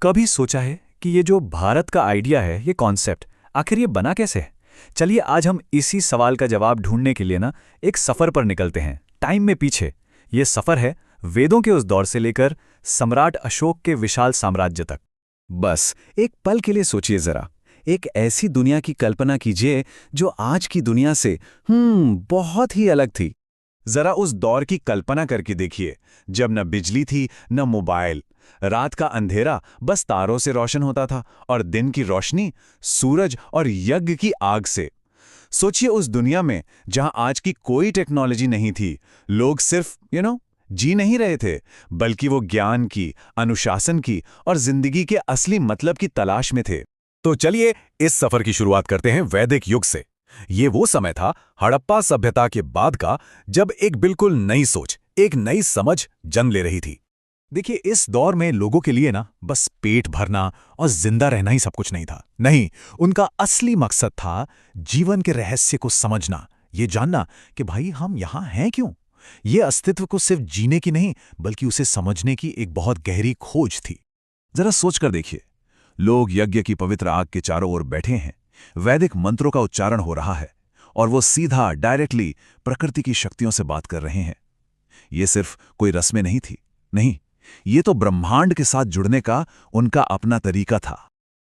कभी सोचा है कि ये जो भारत का आइडिया है, ये कॉन्सेप्ट, आखिर ये बना कैसे है? चलिए आज हम इसी सवाल का जवाब ढूंढने के लिए ना एक सफर पर निकलते हैं, टाइम में पीछे। ये सफर है वेदों के उस दौर से लेकर सम्राट अशोक के विशाल साम्राज्य तक। बस एक पल के लिए सोचिए जरा। एक ऐसी दुनिया की कल्पना कीजिए जो आज की दुनिया से बहुत ही अलग थी। जरा उस दौर की कल्पना करके देखिए, जब न बिजली थी न मोबाइल। रात का अंधेरा बस तारों से रोशन होता था और दिन की रोशनी सूरज और यज्ञ की आग से। सोचिए उस दुनिया में जहां आज की कोई टेक्नोलॉजी नहीं थी, लोग सिर्फ जी नहीं रहे थे, बल्कि वो ज्ञान की, अनुशासन की और जिंदगी के असली मतलब की तलाश में थे। तो चलिए इस सफर की शुरुआत करते हैं वैदिक युग से। ये वो समय था हड़प्पा सभ्यता के बाद का, जब एक बिल्कुल नई सोच, एक नई समझ जन्म ले रही थी। देखिए, इस दौर में लोगों के लिए ना बस पेट भरना और जिंदा रहना ही सब कुछ नहीं था। नहीं, उनका असली मकसद था जीवन के रहस्य को समझना, ये जानना कि भाई हम यहां हैं क्यों। ये अस्तित्व को सिर्फ जीने की नहीं, बल्कि उसे समझने की एक बहुत गहरी खोज थी। जरा सोचकर देखिए, लोग यज्ञ की पवित्र आग के चारों ओर बैठे हैं, वैदिक मंत्रों का उच्चारण हो रहा है और वो सीधा डायरेक्टली प्रकृति की शक्तियों से बात कर रहे हैं। ये सिर्फ कोई रस्में नहीं थी, नहीं, ये तो ब्रह्मांड के साथ जुड़ने का उनका अपना तरीका था।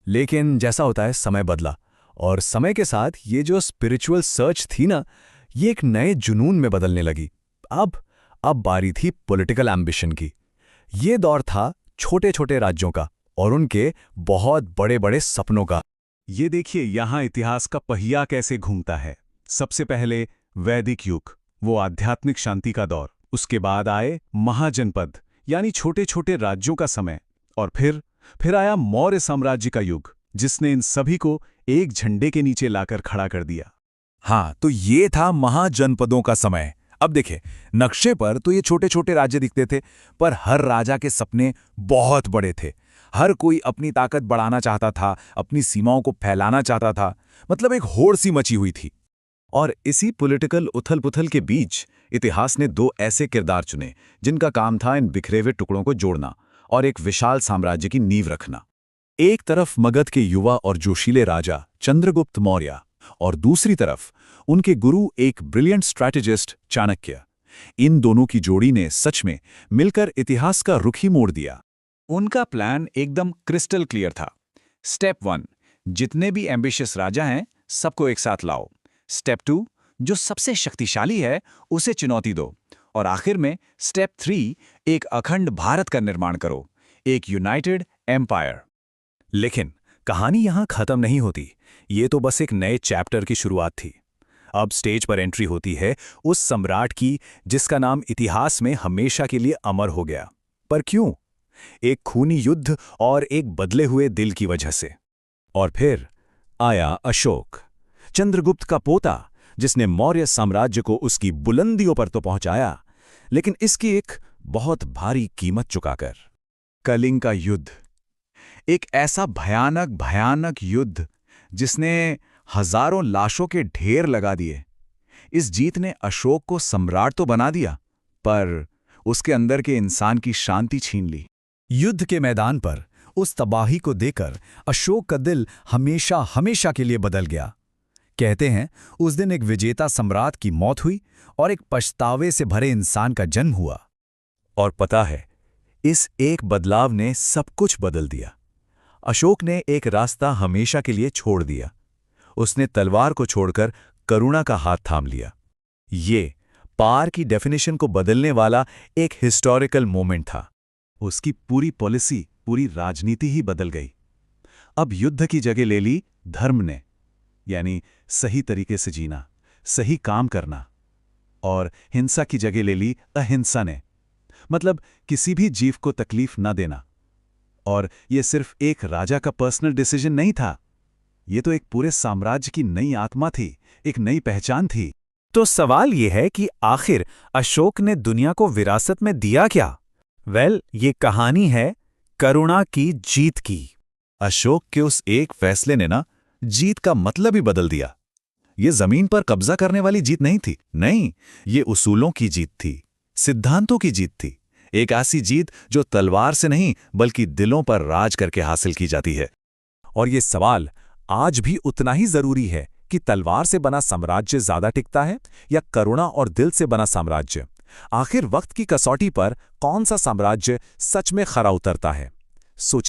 लेकिन जैसा होता है, समय बदला और समय के साथ ये जो स्पिरिचुअल सर्च थी ना, ये एक नए जुनून में बदलने लगी। अब बारी थी पॉलिटिकल एम्बिशन की। ये दौर था छोटे छोटे राज्यों का और उनके बहुत बड़े बड़े सपनों का। ये देखिए यहां इतिहास का पहिया कैसे घूमता है। सबसे पहले वैदिक युग, वो आध्यात्मिक शांति का दौर। उसके बाद आए महाजनपद, यानी छोटे छोटे राज्यों का समय। और फिर आया मौर्य साम्राज्य का युग, जिसने इन सभी को एक झंडे के नीचे लाकर खड़ा कर दिया। हाँ, तो ये था महाजनपदों का समय। अब देखें, नक्शे पर तो ये छोटे छोटे राज्य दिखते थे, पर हर राजा के सपने बहुत बड़े थे। हर कोई अपनी ताकत बढ़ाना चाहता था, अपनी सीमाओं को फैलाना चाहता था। मतलब एक होड़ सी मची हुई थी। और इसी पॉलिटिकल उथल-पुथल के बीच इतिहास ने दो ऐसे किरदार चुने जिनका काम था इन बिखरे हुए टुकड़ों को जोड़ना और एक विशाल साम्राज्य की नींव रखना। एक तरफ मगध के युवा और जोशीले राजा चंद्रगुप्त मौर्य, और दूसरी तरफ उनके गुरु, एक ब्रिलियंट स्ट्रैटेजिस्ट चाणक्य। इन दोनों की जोड़ी ने सच में मिलकर इतिहास का रुख ही मोड़ दिया। उनका प्लान एकदम क्रिस्टल क्लियर था। स्टेप 1, जितने भी एम्बिशियस राजा हैं सबको एक साथ लाओ। स्टेप 2, जो सबसे शक्तिशाली है उसे चुनौती दो। और आखिर में स्टेप 3, एक अखंड भारत का निर्माण करो, एक यूनाइटेड एम्पायर। लेकिन कहानी यहां खत्म नहीं होती। ये तो बस एक नए चैप्टर की शुरुआत थी। अब स्टेज पर एंट्री होती है उस सम्राट की जिसका नाम इतिहास में हमेशा के लिए अमर हो गया। पर क्यों? एक खूनी युद्ध और एक बदले हुए दिल की वजह से। और फिर आया अशोक, चंद्रगुप्त का पोता, जिसने मौर्य साम्राज्य को उसकी बुलंदियों पर तो पहुंचाया, लेकिन इसकी एक बहुत भारी कीमत चुकाकर। कलिंग का युद्ध, एक ऐसा भयानक भयानक युद्ध जिसने हजारों लाशों के ढेर लगा दिए। इस जीत ने अशोक को सम्राट तो बना दिया, पर उसके अंदर के इंसान की शांति छीन ली। युद्ध के मैदान पर उस तबाही को देखकर अशोक का दिल हमेशा हमेशा के लिए बदल गया। कहते हैं उस दिन एक विजेता सम्राट की मौत हुई और एक पछतावे से भरे इंसान का जन्म हुआ। और पता है, इस एक बदलाव ने सब कुछ बदल दिया। अशोक ने एक रास्ता हमेशा के लिए छोड़ दिया। उसने तलवार को छोड़कर करुणा का हाथ थाम लिया। ये पार की डेफिनेशन को बदलने वाला एक हिस्टोरिकल मोमेंट था। उसकी पूरी पॉलिसी, पूरी राजनीति ही बदल गई। अब युद्ध की जगह ले ली धर्म ने, यानी सही तरीके से जीना, सही काम करना। और हिंसा की जगह ले ली अहिंसा ने, मतलब किसी भी जीव को तकलीफ न देना। और यह सिर्फ एक राजा का पर्सनल डिसीजन नहीं था, ये तो एक पूरे साम्राज्य की नई आत्मा थी, एक नई पहचान थी। तो सवाल यह है कि आखिर अशोक ने दुनिया को विरासत में दिया क्या? ये कहानी है करुणा की जीत की। अशोक के उस एक फैसले ने ना जीत का मतलब ही बदल दिया। ये जमीन पर कब्जा करने वाली जीत नहीं थी, नहीं, ये उसूलों की जीत थी, सिद्धांतों की जीत थी, एक ऐसी जीत जो तलवार से नहीं बल्कि दिलों पर राज करके हासिल की जाती है। और ये सवाल आज भी उतना ही जरूरी है कि तलवार से बना साम्राज्य ज्यादा टिकता है या करुणा और दिल से बना साम्राज्य। आखिर वक्त की कसौटी पर कौन सा साम्राज्य सच में खरा उतरता है? सोच